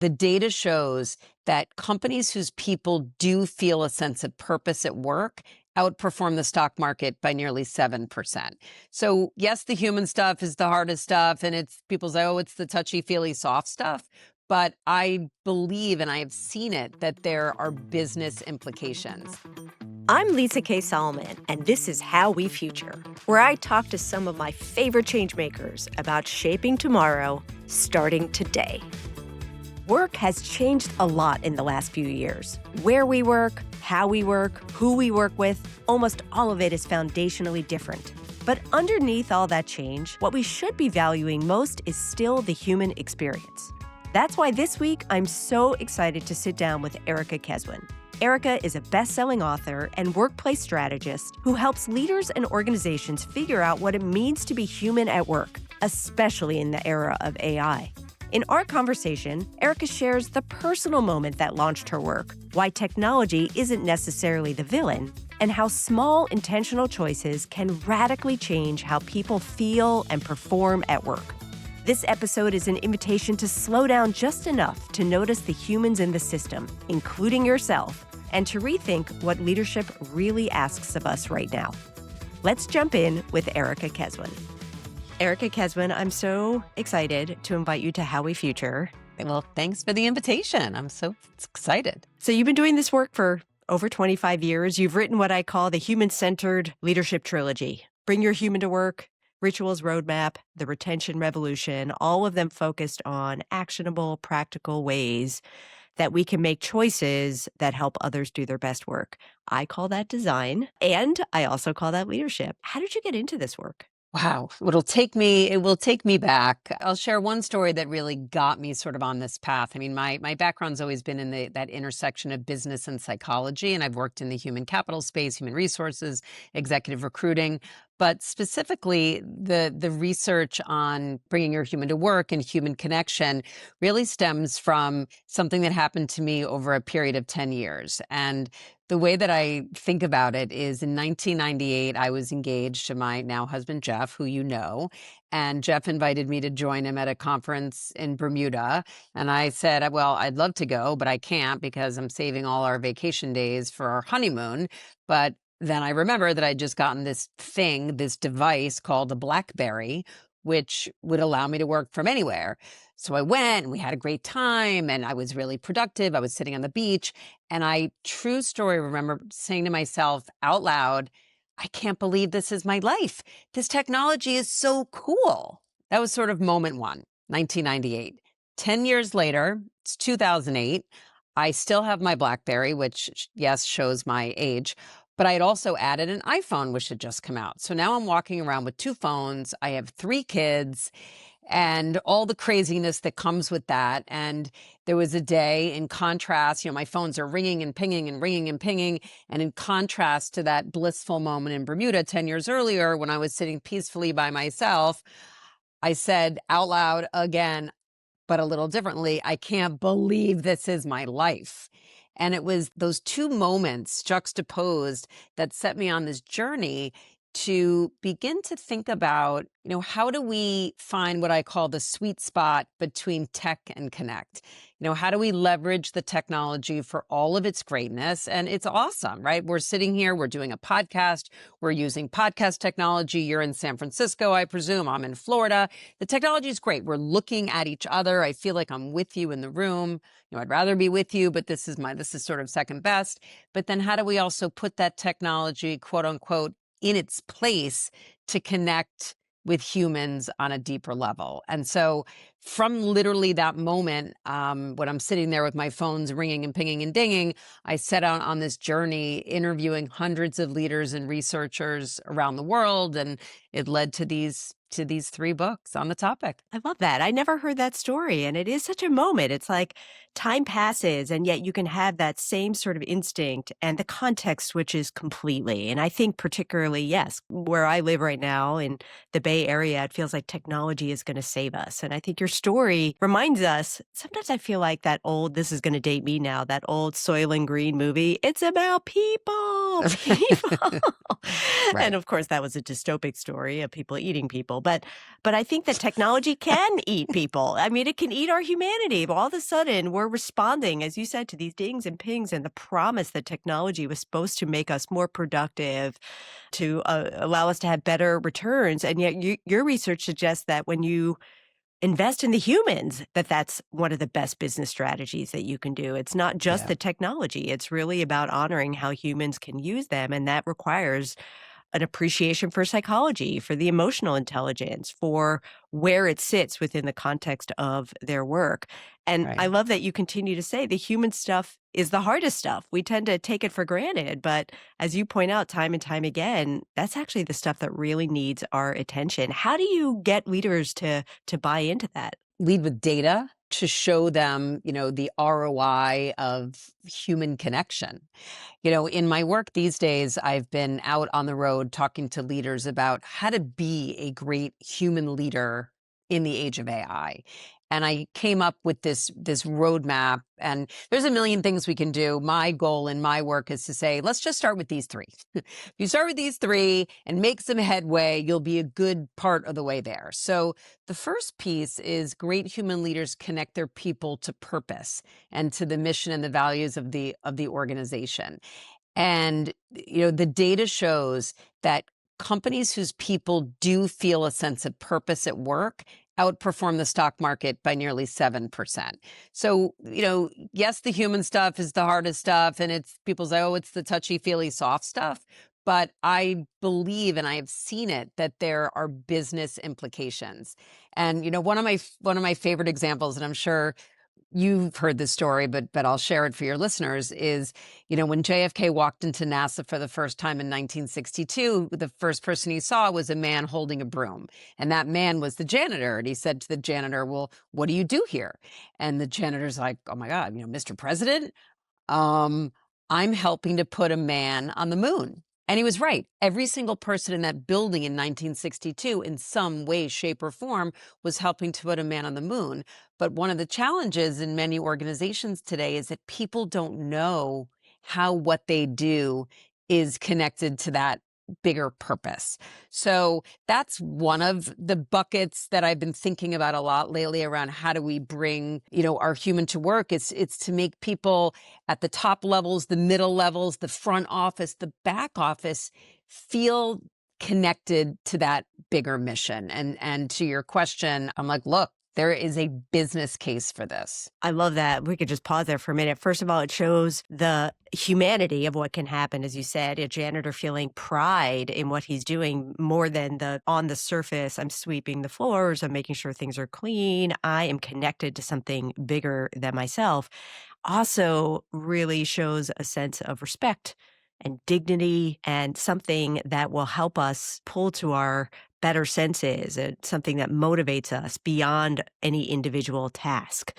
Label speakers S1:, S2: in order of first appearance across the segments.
S1: The data shows that companies whose people do feel a sense of purpose at work outperform the stock market by nearly 7%. So yes, the human stuff is the hardest stuff, and it's people say, oh, it's the touchy-feely soft stuff. But I believe, and I have seen it, that there are business implications.
S2: I'm Lisa K. Solomon, and this is How We Future, where I talk to some of my favorite changemakers about shaping tomorrow, starting today. Work has changed a lot in the last few years. Where we work, how we work, who we work with, almost all of it is foundationally different. But underneath all that change, what we should be valuing most is still the human experience. That's why this week, I'm so excited to sit down with Erica Keswin. Erica is a best-selling author and workplace strategist who helps leaders and organizations figure out what it means to be human at work, especially in the era of AI. In our conversation, Erica shares the personal moment that launched her work, why technology isn't necessarily the villain, and how small intentional choices can radically change how people feel and perform at work. This episode is an invitation to slow down just enough to notice the humans in the system, including yourself, and to rethink what leadership really asks of us right now. Let's jump in with Erica Keswin. Erica Keswin, I'm so excited to invite you to How We Future.
S1: Well, thanks for the invitation. I'm so excited.
S2: So you've been doing this work for over 25 years. You've written what I call the human-centered leadership trilogy. Bring Your Human to Work, Rituals Roadmap, The Retention Revolution, all of them focused on actionable, practical ways that we can make choices that help others do their best work. I call that design, and I also call that leadership. How did you get into this work?
S1: Wow. It will take me back. I'll share one story that really got me sort of on this path. I mean, my background's always been in that intersection of business and psychology, and I've worked in the human capital space, human resources, executive recruiting. But specifically, the research on bringing your human to work and human connection really stems from something that happened to me over a period of 10 years. And the way that I think about it is in 1998, I was engaged to my now husband, Jeff, who you know, and Jeff invited me to join him at a conference in Bermuda. And I said, well, I'd love to go, but I can't because I'm saving all our vacation days for our honeymoon. But then I remember that I'd just gotten this device called a BlackBerry, which would allow me to work from anywhere. So I went and we had a great time and I was really productive. I was sitting on the beach and I, true story, remember saying to myself out loud, I can't believe this is my life. This technology is so cool. That was sort of moment one, 1998. 10 years later, it's 2008. I still have my BlackBerry, which, yes, shows my age. But I had also added an iPhone, which had just come out. So now I'm walking around with two phones. I have 3 kids and all the craziness that comes with that. And there was a day in contrast, my phones are ringing and pinging and ringing and pinging. And in contrast to that blissful moment in Bermuda 10 years earlier, when I was sitting peacefully by myself, I said out loud again, but a little differently, I can't believe this is my life. And it was those two moments juxtaposed that set me on this journey to begin to think about, how do we find what I call the sweet spot between tech and connect? How do we leverage the technology for all of its greatness? And it's awesome, right? We're sitting here, we're doing a podcast, we're using podcast technology. You're in San Francisco, I presume. I'm in Florida. The technology is great. We're looking at each other. I feel like I'm with you in the room. I'd rather be with you, but this is sort of second best. But then how do we also put that technology, quote unquote, in its place to connect with humans on a deeper level? And so from literally that moment, when I'm sitting there with my phones ringing and pinging and dinging, I set out on this journey interviewing hundreds of leaders and researchers around the world. And it led to these 3 books on the topic.
S2: I love that. I never heard that story. And it is such a moment. It's like time passes, and yet you can have that same sort of instinct, and the context switches completely. And I think particularly, yes, where I live right now in the Bay Area, it feels like technology is going to save us. And I think your story reminds us, sometimes I feel like that old, this is going to date me now, that old Soylent Green movie, it's about people, people. And
S1: Right.
S2: of course, that was a dystopic story of people eating people. But I think that technology can eat people. I mean, it can eat our humanity. All of a sudden, we're responding, as you said, to these dings and pings and the promise that technology was supposed to make us more productive, to allow us to have better returns. And yet your research suggests that when you invest in the humans, that's one of the best business strategies that you can do. It's not just
S1: Yeah.
S2: the technology. It's really about honoring how humans can use them. And that requires an appreciation for psychology, for the emotional intelligence, for where it sits within the context of their work. And I
S1: Right.
S2: love that you continue to say the human stuff is the hardest stuff. We tend to take it for granted, but as you point out time and time again, that's actually the stuff that really needs our attention. How do you get leaders to buy into that?
S1: Lead with data to show them, the ROI of human connection. In my work these days, I've been out on the road talking to leaders about how to be a great human leader in the age of AI. And I came up with this roadmap, and there's a million things we can do. My goal in my work is to say, let's just start with these three. If you start with these three and make some headway, you'll be a good part of the way there. So the first piece is great human leaders connect their people to purpose and to the mission and the values of the organization. And, the data shows that companies whose people do feel a sense of purpose at work outperform the stock market by nearly 7%. So, yes, the human stuff is the hardest stuff. And people say, oh, it's the touchy feely soft stuff. But I believe, and I have seen it, that there are business implications. And, one of my favorite examples, and I'm sure you've heard this story, but I'll share it for your listeners, is, when JFK walked into NASA for the first time in 1962, the first person he saw was a man holding a broom. And that man was the janitor. And he said to the janitor, well, what do you do here? And the janitor's like, oh my God, Mr. President, um, I'm helping to put a man on the moon. And he was right. Every single person in that building in 1962, in some way, shape, or form, was helping to put a man on the moon. But one of the challenges in many organizations today is that people don't know how what they do is connected to that bigger purpose. So that's one of the buckets that I've been thinking about a lot lately around how do we bring, our human to work. It's to make people at the top levels, the middle levels, the front office, the back office feel connected to that bigger mission. And to your question, I'm like, look, there is a business case for this.
S2: I love that. We could just pause there for a minute. First of all, it shows the humanity of what can happen, as you said, a janitor feeling pride in what he's doing more than the on the surface, I'm sweeping the floors, I'm making sure things are clean. I am connected to something bigger than myself. Also really shows a sense of respect and dignity and something that will help us pull to our better senses, something that motivates us beyond any individual task.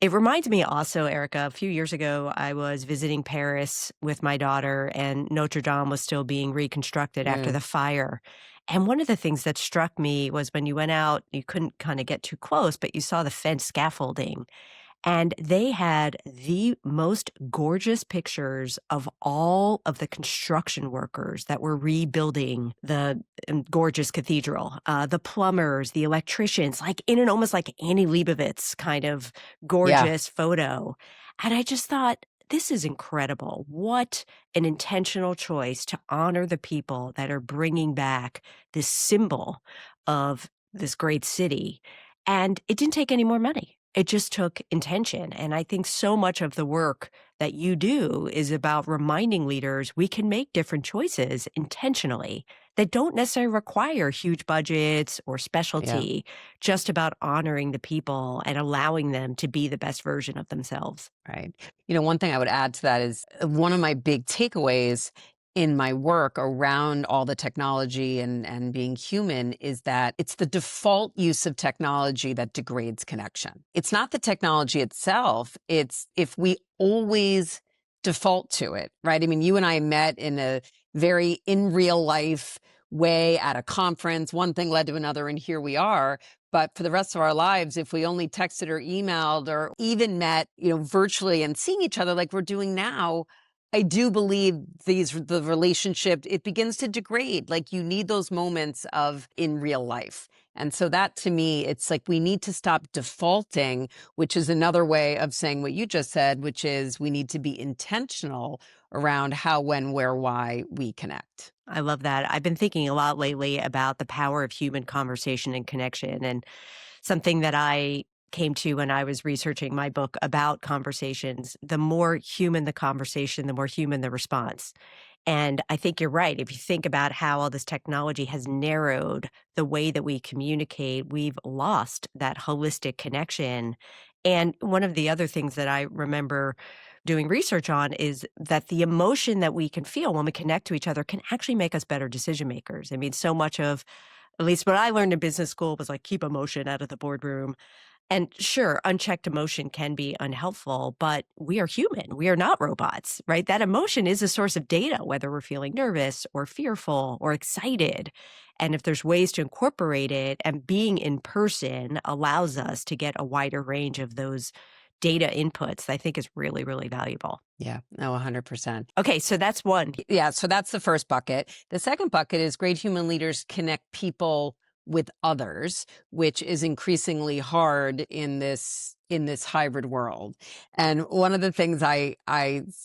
S2: It reminds me also, Erica, a few years ago, I was visiting Paris with my daughter, and Notre Dame was still being reconstructed after
S1: Mm.
S2: the fire. And one of the things that struck me was when you went out, you couldn't kind of get too close, but you saw the fence scaffolding. And they had the most gorgeous pictures of all of the construction workers that were rebuilding the gorgeous cathedral, the plumbers, the electricians, like in an almost like Annie Leibovitz kind of
S1: Yeah.
S2: gorgeous photo. And I just thought, this is incredible. What an intentional choice to honor the people that are bringing back this symbol of this great city. And it didn't take any more money. It just took intention. And I think so much of the work that you do is about reminding leaders we can make different choices intentionally that don't necessarily require huge budgets or
S1: Yeah.
S2: specialty, just about honoring the people and allowing them to be the best version of themselves.
S1: Right. One thing I would add to that is one of my big takeaways in my work around all the technology and being human is that it's the default use of technology that degrades connection. It's not the technology itself. It's if we always default to it, right? I mean, you and I met in a very in real life way at a conference. One thing led to another, and here we are. But for the rest of our lives, if we only texted or emailed or even met, virtually and seeing each other like we're doing now, I do believe the relationship, it begins to degrade. Like you need those moments of in real life. And so that to me, it's like we need to stop defaulting, which is another way of saying what you just said, which is we need to be intentional around how, when, where, why we connect.
S2: I love that. I've been thinking a lot lately about the power of human conversation and connection. And something that I came to when I was researching my book about conversations, the more human the conversation, the more human the response. And I think you're right. If you think about how all this technology has narrowed the way that we communicate, we've lost that holistic connection. And one of the other things that I remember doing research on is that the emotion that we can feel when we connect to each other can actually make us better decision makers. I mean, so much of, at least what I learned in business school, was like keep emotion out of the boardroom. And sure, unchecked emotion can be unhelpful, but we are human. We are not robots, right? That emotion is a source of data, whether we're feeling nervous or fearful or excited. And if there's ways to incorporate it, and being in person allows us to get a wider range of those data inputs, I think is really, really valuable.
S1: Yeah, no, 100%.
S2: Okay, so that's one.
S1: Yeah, so that's the first bucket. The second bucket is great human leaders connect people with others, which is increasingly hard in this hybrid world. And one of the things I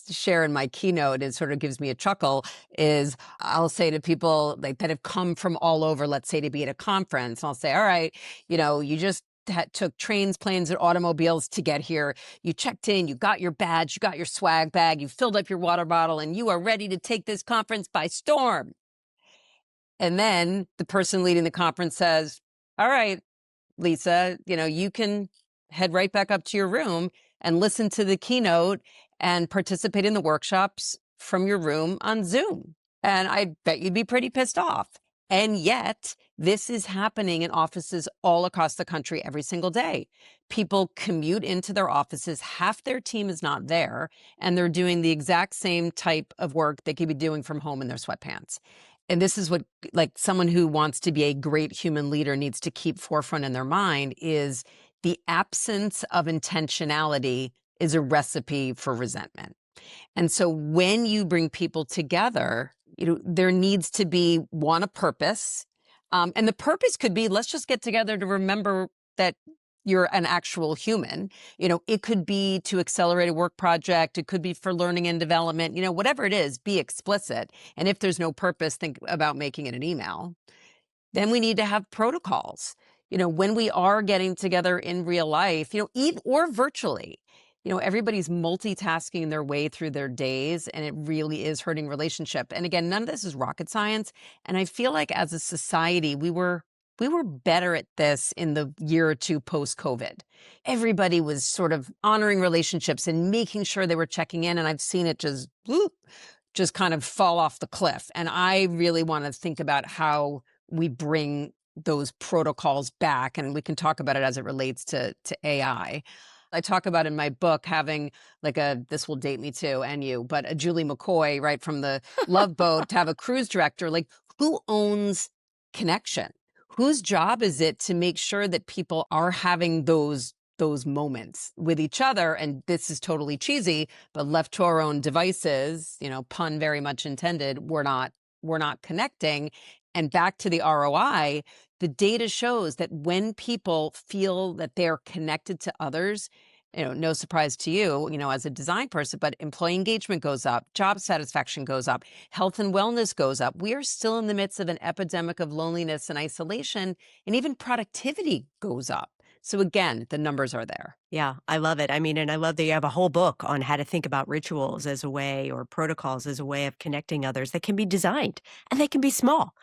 S1: share in my keynote, it sort of gives me a chuckle, is I'll say to people like that have come from all over, let's say to be at a conference, I'll say, all right, you just took trains, planes, and automobiles to get here. You checked in, you got your badge, you got your swag bag, you filled up your water bottle, and you are ready to take this conference by storm. And then the person leading the conference says, all right, Lisa, you can head right back up to your room and listen to the keynote and participate in the workshops from your room on Zoom. And I bet you'd be pretty pissed off. And yet, this is happening in offices all across the country every single day. People commute into their offices, half their team is not there, and they're doing the exact same type of work they could be doing from home in their sweatpants. And this is what, like, someone who wants to be a great human leader needs to keep forefront in their mind is the absence of intentionality is a recipe for resentment. And so when you bring people together, there needs to be a purpose. And the purpose could be, let's just get together to remember that you're an actual human. It could be to accelerate a work project. It could be for learning and development. Whatever it is, be explicit. And if there's no purpose, think about making it an email. Then we need to have protocols. When we are getting together in real life, even or virtually, everybody's multitasking their way through their days, and it really is hurting relationship. And again, none of this is rocket science. And I feel like as a society, we were better at this in the year or two post-COVID. Everybody was sort of honoring relationships and making sure they were checking in. And I've seen it just kind of fall off the cliff. And I really want to think about how we bring those protocols back. And we can talk about it as it relates to AI. I talk about in my book having like this will date me too, and you, but a Julie McCoy, right, from the Love Boat, to have a cruise director. Like, who owns connection? Whose job is it to make sure that people are having those moments with each other? And this is totally cheesy, but left to our own devices, pun very much intended, we're not connecting. And back to the ROI, the data shows that when people feel that they're connected to others, no surprise to you, as a design person, but employee engagement goes up, job satisfaction goes up, health and wellness goes up. We are still in the midst of an epidemic of loneliness and isolation, and even productivity goes up. So again, the numbers are there.
S2: Yeah, I love it. I mean, and I love that you have a whole book on how to think about rituals as a way, or protocols as a way of connecting others that can be designed, and they can be small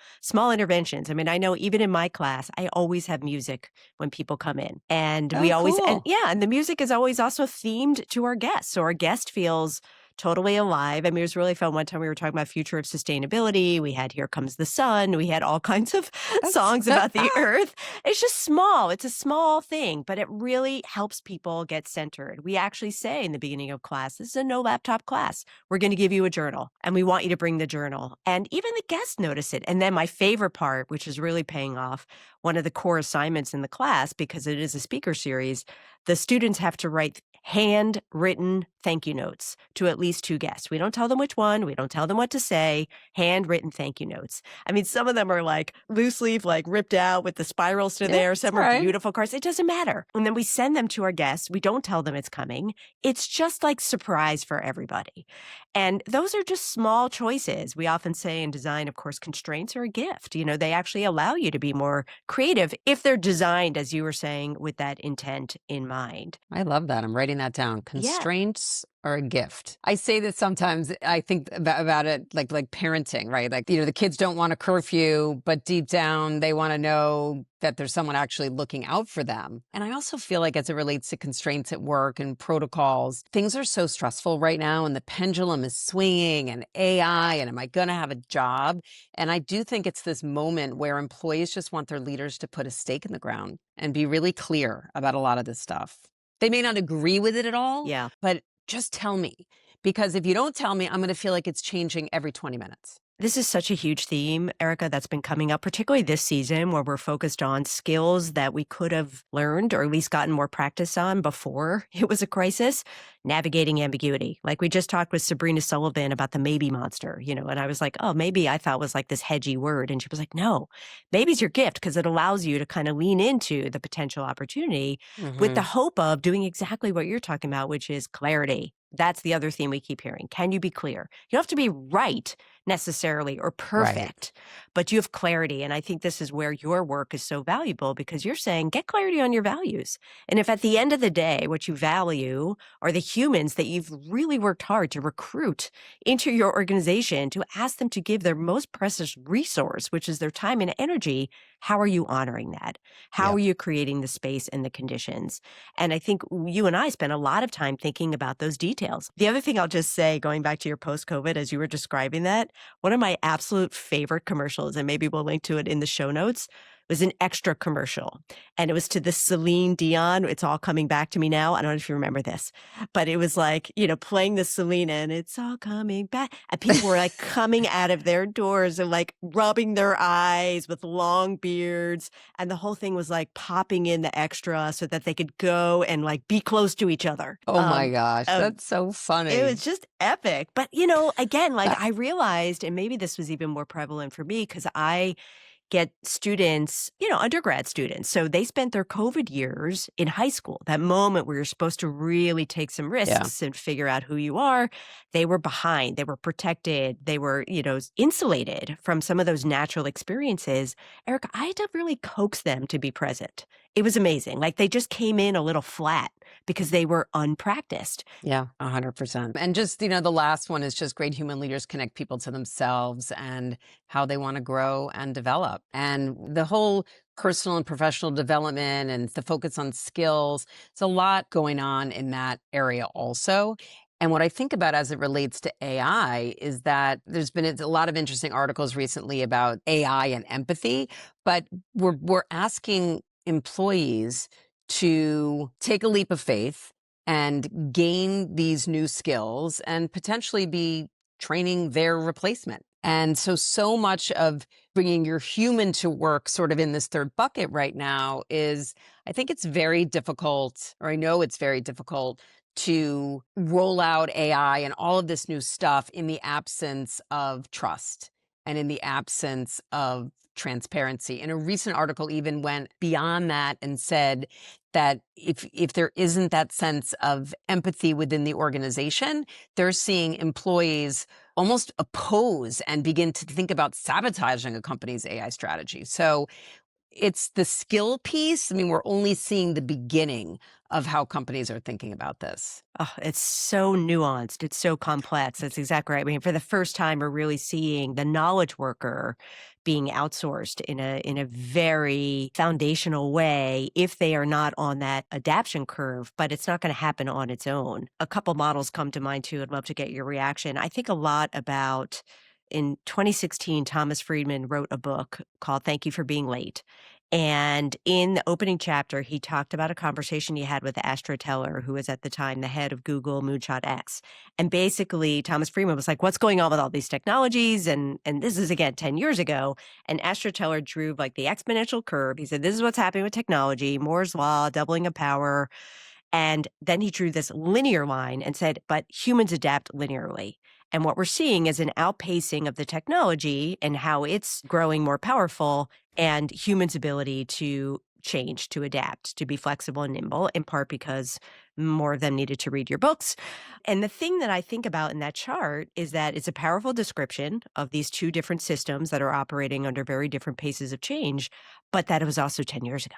S2: interventions. I mean, I know even in my class, I always have music when people come in, and we always,
S1: cool.
S2: and the music is always also themed to our guests. So our guest feels totally alive. I mean, it was really fun. One time we were talking about future of sustainability. We had Here Comes the Sun. We had all kinds of
S1: That's
S2: songs about the earth. It's just small. It's a small thing, but it really helps people get centered. We actually say in the beginning of class, this is a no laptop class. We're going to give you a journal and we want you to bring the journal. And even the guests notice it. And then my favorite part, which is really paying off, one of the core assignments in the class, because it is a speaker series, the students have to write handwritten thank you notes to at least 2 guests. We don't tell them which one. We don't tell them what to say. Handwritten thank you notes. I mean, some of them are like loose leaf, like ripped out with the spirals to
S1: yeah,
S2: there.
S1: that's
S2: Some
S1: all
S2: are
S1: right.
S2: beautiful cards. It doesn't matter. And then we send them to our guests. We don't tell them it's coming. It's just like surprise for everybody. And those are just small choices. We often say in design, of course, constraints are a gift. You know, they actually allow you to be more creative if they're designed, as you were saying, with that intent in mind.
S1: I love that. I'm writing that down.
S2: Yeah.
S1: Constraints are a gift. I say that sometimes. I think about it like parenting, right? Like, the kids don't want a curfew, but deep down they want to know that there's someone actually looking out for them. And I also feel like as it relates to constraints at work and protocols, things are so stressful right now and the pendulum is swinging and AI and am I going to have a job? And I do think it's this moment where employees just want their leaders to put a stake in the ground and be really clear about a lot of this stuff. They may not agree with it at all,
S2: Yeah.
S1: but just tell me. Because if you don't tell me, I'm going to feel like it's changing every 20 minutes.
S2: This is such a huge theme, Erica, that's been coming up, particularly this season, where we're focused on skills that we could have learned or at least gotten more practice on before it was a crisis. Navigating ambiguity. Like we just talked with Sabrina Sullivan about the maybe monster, and I was like, oh, maybe I thought was like this hedgy word. And she was like, no, maybe's your gift because it allows you to kind of lean into the potential opportunity with the hope of doing exactly what you're talking about, which is clarity. That's the other theme we keep hearing. Can you be clear? You don't have to be right necessarily or
S1: Right.
S2: perfect, but you have clarity. And I think this is where your work is so valuable because you're saying get clarity on your values. And if at the end of the day, what you value are the humans that you've really worked hard to recruit into your organization to ask them to give their most precious resource, which is their time and energy, how are you honoring that? How
S1: Yep.
S2: are you creating the space and the conditions? And I think you and I spent a lot of time thinking about those details. The other thing I'll just say, going back to your post-COVID, as you were describing that, one of my absolute favorite commercials, and maybe we'll link to it in the show notes, was an extra commercial. And it was to the Celine Dion. It's all coming back to me now. I don't know if you remember this, but it was like, playing the Celine and it's all coming back. And people were like coming out of their doors and like rubbing their eyes with long beards. And the whole thing was like popping in the extra so that they could go and like be close to each other.
S1: Oh my gosh,
S2: um,
S1: that's so funny.
S2: It was just epic. But, again, like I realized, and maybe this was even more prevalent for me because I get students, undergrad students. So they spent their COVID years in high school, that moment where you're supposed to really take some risks and figure out who you are. They were behind, they were protected, they were, insulated from some of those natural experiences. Erica, I had to really coax them to be present. It was amazing. Like they just came in a little flat because they were unpracticed.
S1: Yeah, 100%. And just, the last one is just great human leaders connect people to themselves and how they want to grow and develop. And the whole personal and professional development and the focus on skills, it's a lot going on in that area also. And what I think about as it relates to AI is that there's been a lot of interesting articles recently about AI and empathy, but we're asking employees to take a leap of faith and gain these new skills and potentially be training their replacement. And so much of bringing your human to work sort of in this third bucket right now is, I think it's very difficult, or I know it's very difficult to roll out AI and all of this new stuff in the absence of trust and in the absence of transparency. And a recent article even went beyond that and said that if there isn't that sense of empathy within the organization, they're seeing employees almost oppose and begin to think about sabotaging a company's AI strategy. So it's the skill piece. I mean, we're only seeing the beginning of how companies are thinking about this.
S2: Oh, it's so nuanced. It's so complex. That's exactly right. I mean, for the first time, we're really seeing the knowledge worker being outsourced in a very foundational way if they are not on that adaption curve, but it's not going to happen on its own. A couple models come to mind too. I'd love to get your reaction. I think a lot about in 2016, Thomas Friedman wrote a book called Thank You for Being Late. And in the opening chapter, he talked about a conversation he had with Astra Teller, who was at the time the head of Google Moonshot X. And basically, Thomas Friedman was like, what's going on with all these technologies? And this is, again, 10 years ago. And Astra Teller drew like the exponential curve. He said, this is what's happening with technology, Moore's Law, doubling of power. And then he drew this linear line and said, but humans adapt linearly. And what we're seeing is an outpacing of the technology and how it's growing more powerful and humans' ability to change, to adapt, to be flexible and nimble, in part because more of them needed to read your books. And the thing that I think about in that chart is that it's a powerful description of these two different systems that are operating under very different paces of change, but that it was also 10 years ago.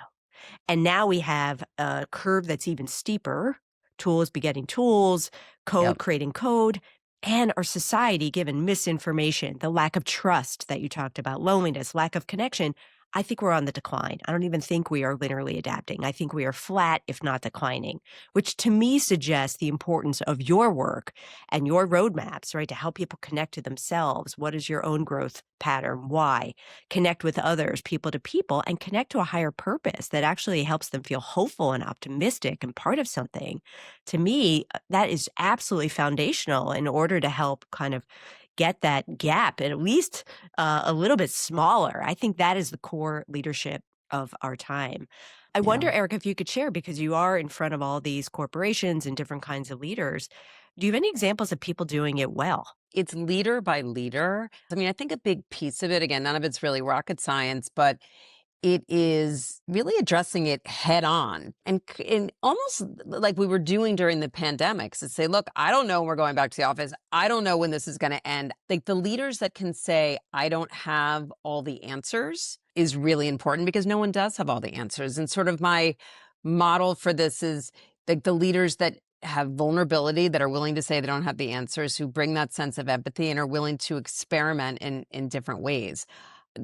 S2: And now we have a curve that's even steeper, tools begetting tools, code
S1: Yep.
S2: creating code, and our society, given misinformation, the lack of trust that you talked about, loneliness, lack of connection. I think we're on the decline. I don't even think we are linearly adapting. I think we are flat, if not declining, which to me suggests the importance of your work and your roadmaps, right, to help people connect to themselves. What is your own growth pattern? Why? Connect with others, people to people, and connect to a higher purpose that actually helps them feel hopeful and optimistic and part of something. To me, that is absolutely foundational in order to help kind of get that gap at least a little bit smaller. I think that is the core leadership of our time. I
S1: Yeah.
S2: wonder, Erica, if you could share, because you are in front of all these corporations and different kinds of leaders, do you have any examples of people doing it well?
S1: It's leader by leader. I mean, I think a big piece of it, again, none of it's really rocket science, but it is really addressing it head on and almost like we were doing during the pandemics to say, look, I don't know when we're going back to the office. I don't know when this is going to end. Like the leaders that can say, I don't have all the answers is really important because no one does have all the answers. And sort of my model for this is like the leaders that have vulnerability, that are willing to say they don't have the answers, who bring that sense of empathy and are willing to experiment in different ways.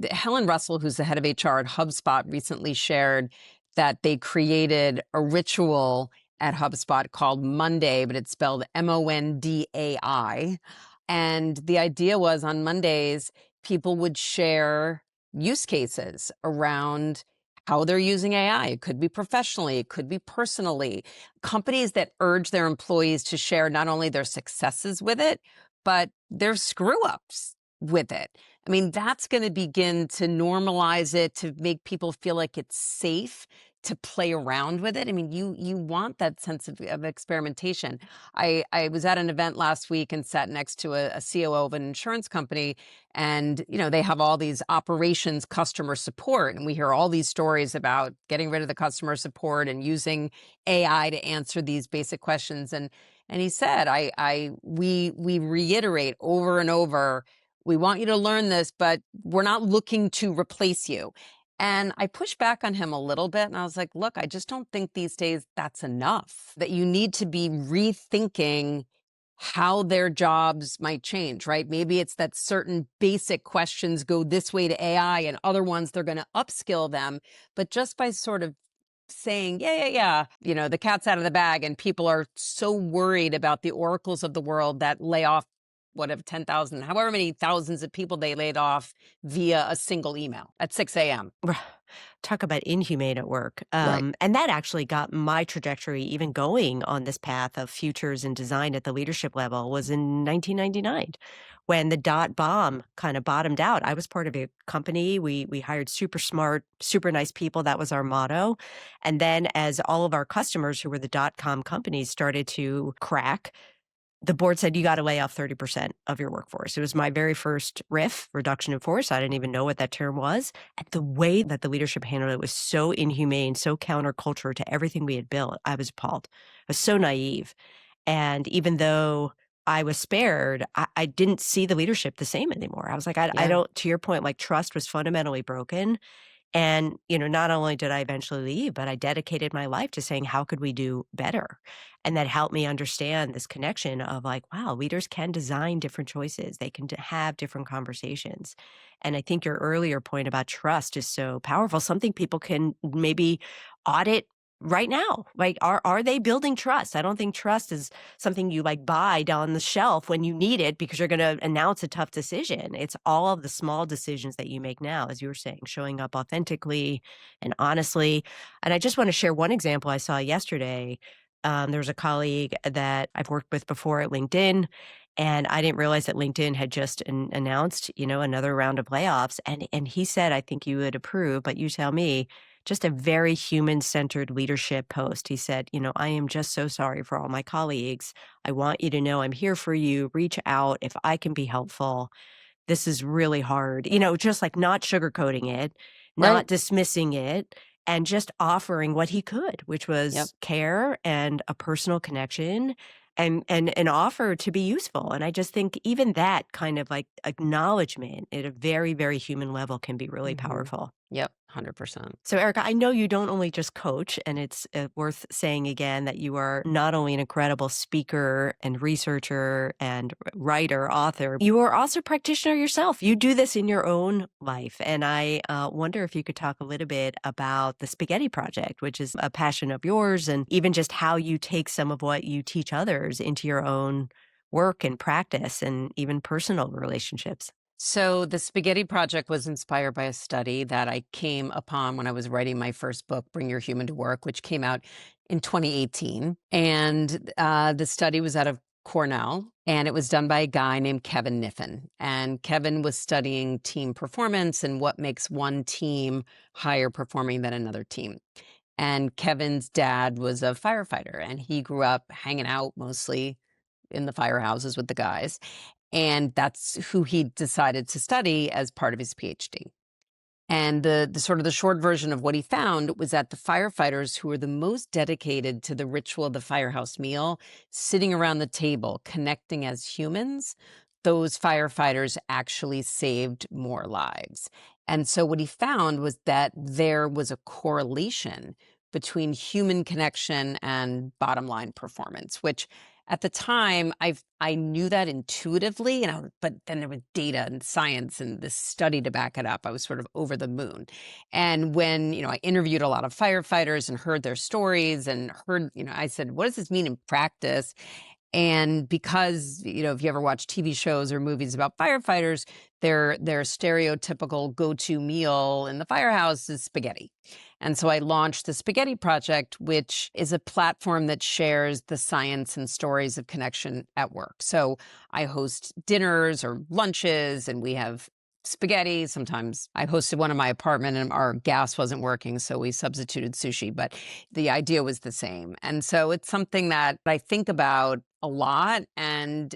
S1: Helen Russell, who's the head of HR at HubSpot, recently shared that they created a ritual at HubSpot called Monday, but it's spelled Mondai. And the idea was on Mondays, people would share use cases around how they're using AI. It could be professionally, it could be personally. Companies that urge their employees to share not only their successes with it, but their screw ups with it. I mean, that's going to begin to normalize it, to make people feel like it's safe to play around with it. I mean, you want that sense of experimentation. I was at an event last week and sat next to a COO of an insurance company, and they have all these operations customer support, and we hear all these stories about getting rid of the customer support and using AI to answer these basic questions. And he said, we reiterate over and over, we want you to learn this, but we're not looking to replace you. And I pushed back on him a little bit. And I was like, look, I just don't think these days that's enough, that you need to be rethinking how their jobs might change, right? Maybe it's that certain basic questions go this way to AI and other ones, they're going to upskill them. But just by sort of saying, yeah, the cat's out of the bag, and people are so worried about the oracles of the world that lay off whatever 10,000, however many thousands of people they laid off via a single email at 6 a.m.
S2: Talk about inhumane at work.
S1: Right.
S2: And that actually got my trajectory even going on this path of futures and design at the leadership level was in 1999 when the dot bomb kind of bottomed out. I was part of a company. We hired super smart, super nice people. That was our motto. And then as all of our customers who were the dot-com companies started to crack, the board said, you got to lay off 30% of your workforce. It was my very first RIF, reduction in force. I didn't even know what that term was. And the way that the leadership handled it was so inhumane, so counterculture to everything we had built. I was appalled. I was so naive. And even though I was spared, I didn't see the leadership the same anymore. I was like, I
S1: Yeah.
S2: don't, to your point, like trust was fundamentally broken. And, not only did I eventually leave, but I dedicated my life to saying, how could we do better? And that helped me understand this connection of like, wow, leaders can design different choices. They can have different conversations. And I think your earlier point about trust is so powerful. Something people can maybe audit right now. Like, are they building trust? I don't think trust is something you like buy down the shelf when you need it because you're going to announce a tough decision. It's all of the small decisions that you make now, as you were saying, showing up authentically and honestly. And I just want to share one example I saw yesterday. There was a colleague that I've worked with before at LinkedIn, and I didn't realize that LinkedIn had just announced, another round of layoffs. And he said, I think you would approve, but you tell me, just a very human-centered leadership post. He said, I am just so sorry for all my colleagues. I want you to know I'm here for you. Reach out if I can be helpful. This is really hard. Just like not sugarcoating it, not
S1: Right.
S2: dismissing it, and just offering what he could, which
S1: Yep.
S2: was care and a personal connection and an offer to be useful. And I just think even that kind of like acknowledgement at a very, very human level can be really
S1: Hmm.
S2: powerful.
S1: Yep. 100%.
S2: So, Erica, I know you don't only just coach, and it's worth saying again that you are not only an incredible speaker and researcher and writer, author, you are also a practitioner yourself. You do this in your own life. And I wonder if you could talk a little bit about the Spaghetti Project, which is a passion of yours, and even just how you take some of what you teach others into your own work and practice and even personal relationships.
S1: So, the Spaghetti Project was inspired by a study that I came upon when I was writing my first book, Bring Your Human to Work, which came out in 2018. And the study was out of Cornell, and it was done by a guy named Kevin Niffen. And Kevin was studying team performance and what makes one team higher performing than another team. And Kevin's dad was a firefighter, and he grew up hanging out mostly in the firehouses with the guys. And that's who he decided to study as part of his PhD. And the sort of the short version of what he found was that the firefighters who were the most dedicated to the ritual of the firehouse meal, sitting around the table, connecting as humans, those firefighters actually saved more lives. And so what he found was that there was a correlation between human connection and bottom line performance, which at the time I knew that intuitively, but then there was data and science and this study to back it up. I was sort of over the moon. And when, I interviewed a lot of firefighters and heard their stories and heard, I said, what does this mean in practice? And because, if you ever watch TV shows or movies about firefighters, their stereotypical go-to meal in the firehouse is spaghetti. And so I launched the Spaghetti Project, which is a platform that shares the science and stories of connection at work. So I host dinners or lunches, and we have spaghetti. Sometimes I hosted one in my apartment and our gas wasn't working, so we substituted sushi, but the idea was the same. And so it's something that I think about a lot and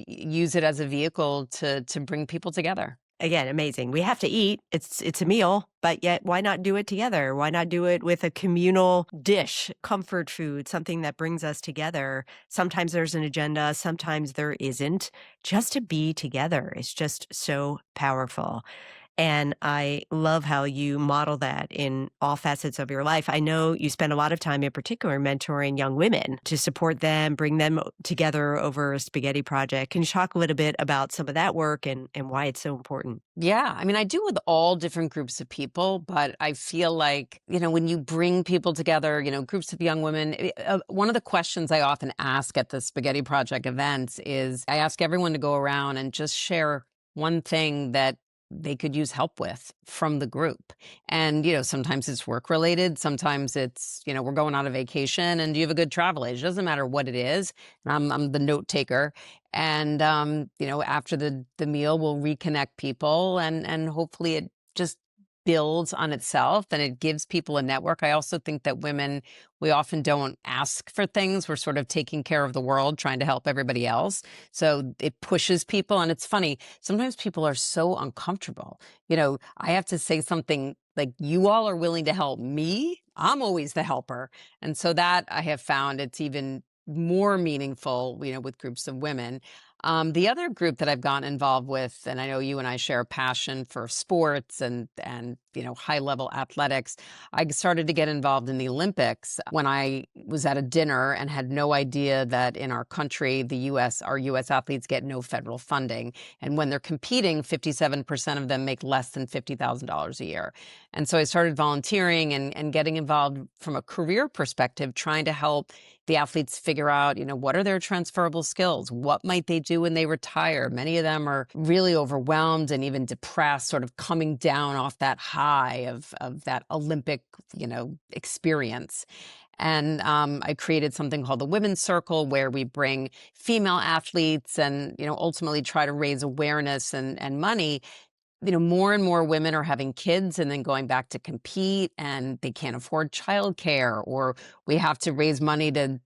S1: use it as a vehicle to bring people together.
S2: Again, amazing. We have to eat. It's a meal, but yet why not do it together? Why not do it with a communal dish, comfort food, something that brings us together? Sometimes there's an agenda, sometimes there isn't. Just to be together is just so powerful. And I love how you model that in all facets of your life. I know you spend a lot of time in particular mentoring young women to support them, bring them together over a spaghetti project. Can you talk a little bit about some of that work and why it's so important?
S1: Yeah, I mean, I do with all different groups of people, but I feel like, when you bring people together, groups of young women, one of the questions I often ask at the Spaghetti Project events is I ask everyone to go around and just share one thing that they could use help with from the group. And, sometimes it's work related. Sometimes it's, we're going on a vacation and do you have a good travel age? It doesn't matter what it is. And I'm the note taker. And, after the meal, we'll reconnect people and hopefully it just builds on itself and it gives people a network. I also think that women, we often don't ask for things. We're sort of taking care of the world, trying to help everybody else. So it pushes people. And it's funny, sometimes people are so uncomfortable. I have to say something like, you all are willing to help me. I'm always the helper. And so that I have found it's even more meaningful, with groups of women. The other group that I've gotten involved with, and I know you and I share a passion for sports and high level athletics. I started to get involved in the Olympics when I was at a dinner and had no idea that in our country, our US athletes get no federal funding. And when they're competing, 57% of them make less than $50,000 a year. And so I started volunteering and getting involved from a career perspective, trying to help the athletes figure out, what are their transferable skills? What might they do when they retire? Many of them are really overwhelmed and even depressed, sort of coming down off that high of that Olympic, experience. And I created something called the Women's Circle, where we bring female athletes and, ultimately try to raise awareness and money. More and more women are having kids and then going back to compete, and they can't afford childcare, or we have to raise money to,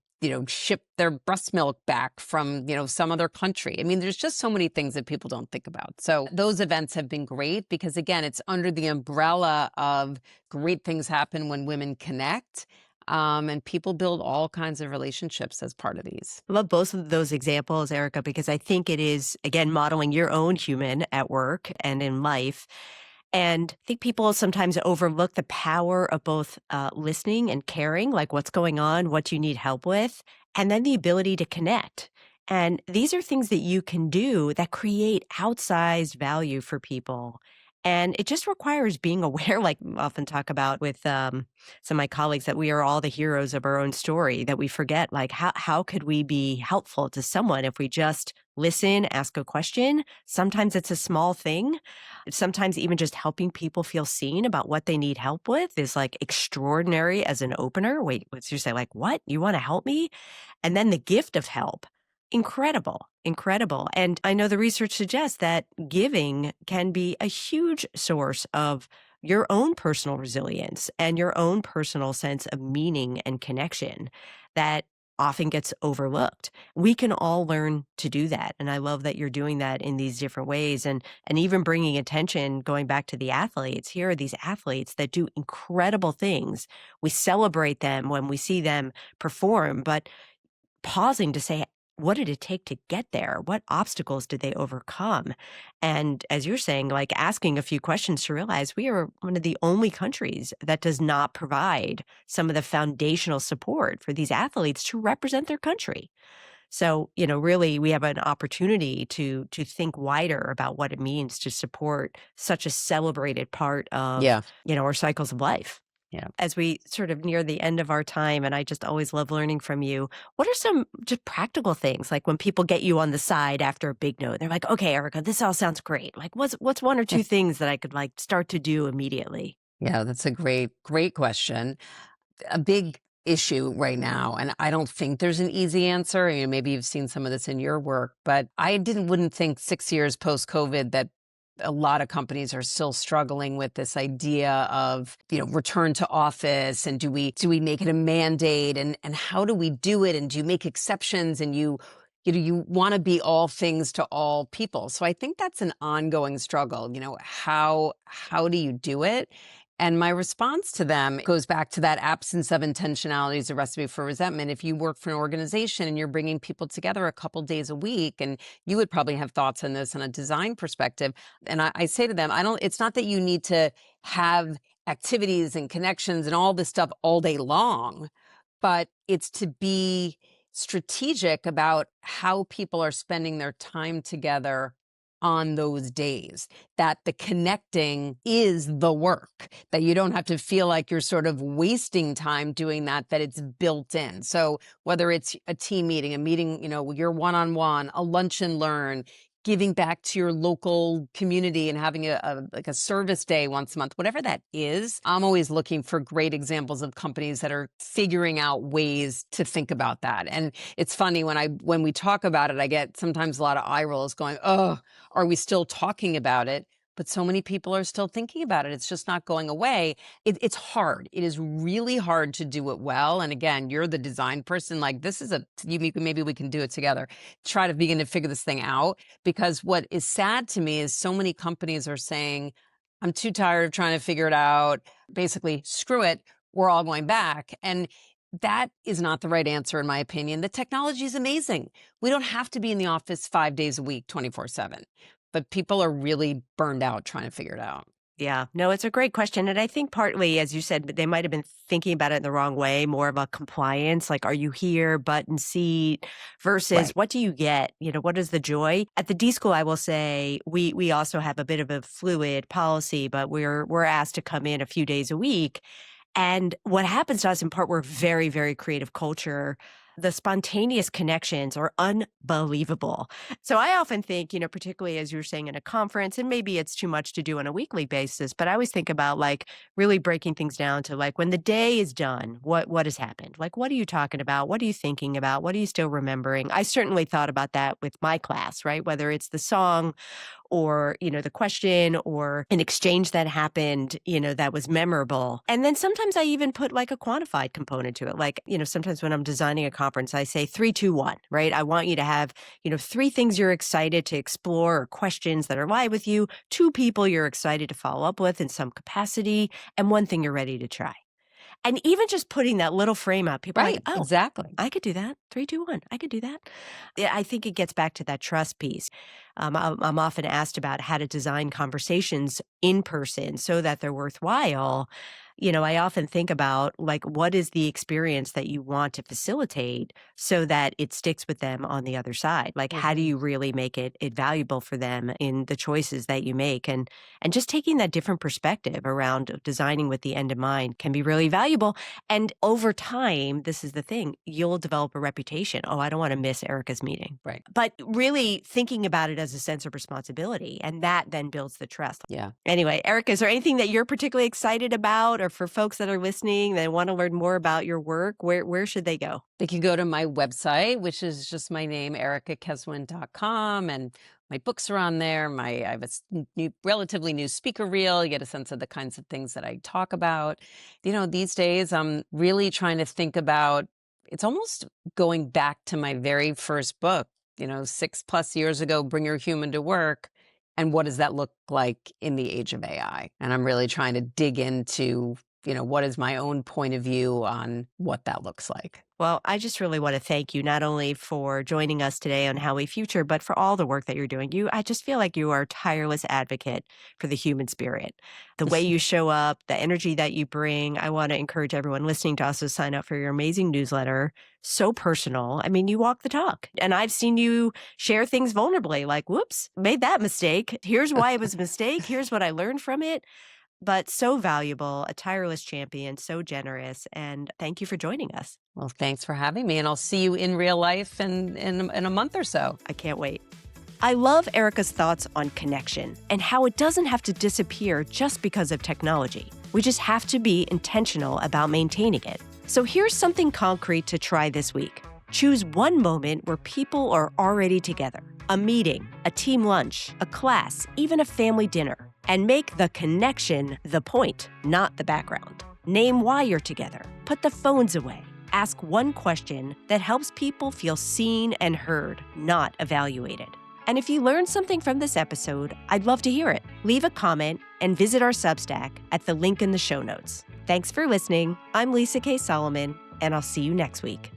S1: ship their breast milk back from, some other country. I mean, there's just so many things that people don't think about. So those events have been great because, again, it's under the umbrella of great things happen when women connect. And people build all kinds of relationships as part of these.
S2: I love both of those examples, Erica, because I think it is, again, modeling your own human at work and in life. And I think people sometimes overlook the power of both listening and caring, like what's going on, what you need help with, and then the ability to connect. And these are things that you can do that create outsized value for people. And it just requires being aware, like I often talk about with some of my colleagues, that we are all the heroes of our own story, that we forget, like, how could we be helpful to someone if we just listen, ask a question? Sometimes it's a small thing. Sometimes even just helping people feel seen about what they need help with is like extraordinary as an opener. Wait, what's you say? Like, what? You want to help me? And then the gift of help. Incredible, incredible. And I know the research suggests that giving can be a huge source of your own personal resilience and your own personal sense of meaning and connection that often gets overlooked. We can all learn to do that. And I love that you're doing that in these different ways, and even bringing attention, going back to the athletes. Here are these athletes that do incredible things. We celebrate them when we see them perform, but pausing to say, what did it take to get there? What obstacles did they overcome? And as you're saying, like asking a few questions to realize we are one of the only countries that does not provide some of the foundational support for these athletes to represent their country. So, really we have an opportunity to think wider about what it means to support such a celebrated part of,
S1: Yeah.
S2: our cycles of life.
S1: Yeah.
S2: As we sort of near the end of our time, and I just always love learning from you, what are some just practical things, like when people get you on the side after a big note, they're like, okay, Erica, this all sounds great. Like, what's one or two things that I could like start to do immediately?
S1: Yeah, that's a great question. A big issue right now, and I don't think there's an easy answer. Maybe you've seen some of this in your work, but I wouldn't think 6 years post-COVID that a lot of companies are still struggling with this idea of, return to office, and do we make it a mandate, and how do we do it, and do you make exceptions, and you want to be all things to all people. So I think that's an ongoing struggle. How do you do it? And my response to them goes back to that absence of intentionality is a recipe for resentment. If you work for an organization and you're bringing people together a couple days a week, and you would probably have thoughts on this on a design perspective. And I say to them, it's not that you need to have activities and connections and all this stuff all day long, but it's to be strategic about how people are spending their time together on those days, that the connecting is the work, that you don't have to feel like you're sort of wasting time doing that it's built in. So whether it's a team meeting, a meeting, your one-on-one, a lunch and learn, giving back to your local community and having a service day once a month, whatever that is, I'm always looking for great examples of companies that are figuring out ways to think about that. And it's funny when we talk about it, I get sometimes a lot of eye rolls going, oh, are we still talking about it? But so many people are still thinking about it. It's just not going away. It's hard. It is really hard to do it well. And again, you're the design person. Like, maybe we can do it together. Try to begin to figure this thing out. Because what is sad to me is so many companies are saying, I'm too tired of trying to figure it out. Basically, screw it. We're all going back. And that is not the right answer, in my opinion. The technology is amazing. We don't have to be in the office 5 days a week, 24/7. But people are really burned out trying to figure it out.
S2: Yeah. No, it's a great question. And I think partly, as you said, they might have been thinking about it in the wrong way, more about compliance, like, are you here, button seat, versus
S1: Right.
S2: what do you get? What is the joy? At the D school, I will say we also have a bit of a fluid policy, but we're asked to come in a few days a week. And what happens to us, in part, we're very, very creative culture. The spontaneous connections are unbelievable. So I often think, particularly as you were saying in a conference, and maybe it's too much to do on a weekly basis, but I always think about like really breaking things down to like when the day is done, what has happened? Like, what are you talking about? What are you thinking about? What are you still remembering? I certainly thought about that with my class, right? Whether it's the song or, the question or an exchange that happened, that was memorable. And then sometimes I even put like a quantified component to it. Like, sometimes when I'm designing a conference, I say 3, 2, 1, right? I want you to have, 3 things you're excited to explore or questions that are live with you, 2 people you're excited to follow up with in some capacity, and 1 thing you're ready to try. And even just putting that little frame out, people are like,
S1: Right.
S2: oh,
S1: Exactly.
S2: I could do that. 3, 2, 1. I could do that. Yeah, I think it gets back to that trust piece. I'm often asked about how to design conversations in person so that they're worthwhile. I often think about like, what is the experience that you want to facilitate so that it sticks with them on the other side? Like, how do
S1: Mhm.
S2: you really make it valuable for them in the choices that you make? And just taking that different perspective around designing with the end in mind can be really valuable. And over time, this is the thing, you'll develop a reputation. Oh, I don't want to miss Erica's meeting.
S1: Right.
S2: But really thinking about it as a sense of responsibility, and that then builds the trust.
S1: Yeah.
S2: Anyway, Erica, is there anything that you're particularly excited about, or for folks that are listening that want to learn more about your work, where should they go?
S1: They can go to my website, which is just my name, ericakeswin.com, and my books are on there. I have a relatively new speaker reel. You get a sense of the kinds of things that I talk about. These days I'm really trying to think about, it's almost going back to my very first book, 6+ years ago, Bring Your Human to Work. And what does that look like in the age of AI? And I'm really trying to dig into, what is my own point of view on what that looks like.
S2: Well, I just really want to thank you not only for joining us today on How We Future, but for all the work that you're doing. I just feel like you are a tireless advocate for the human spirit. The way you show up, the energy that you bring. I want to encourage everyone listening to also sign up for your amazing newsletter. So personal. I mean, you walk the talk. And I've seen you share things vulnerably, like, whoops, made that mistake. Here's why it was a mistake. Here's what I learned from it. But so valuable, a tireless champion, so generous. And thank you for joining us.
S1: Well, thanks for having me, and I'll see you in real life in a month or so.
S2: I can't wait. I love Erica's thoughts on connection and how it doesn't have to disappear just because of technology. We just have to be intentional about maintaining it. So here's something concrete to try this week. Choose one moment where people are already together. A meeting, a team lunch, a class, even a family dinner. And make the connection the point, not the background. Name why you're together. Put the phones away. Ask one question that helps people feel seen and heard, not evaluated. And if you learned something from this episode, I'd love to hear it. Leave a comment and visit our Substack at the link in the show notes. Thanks for listening. I'm Lisa K. Solomon, and I'll see you next week.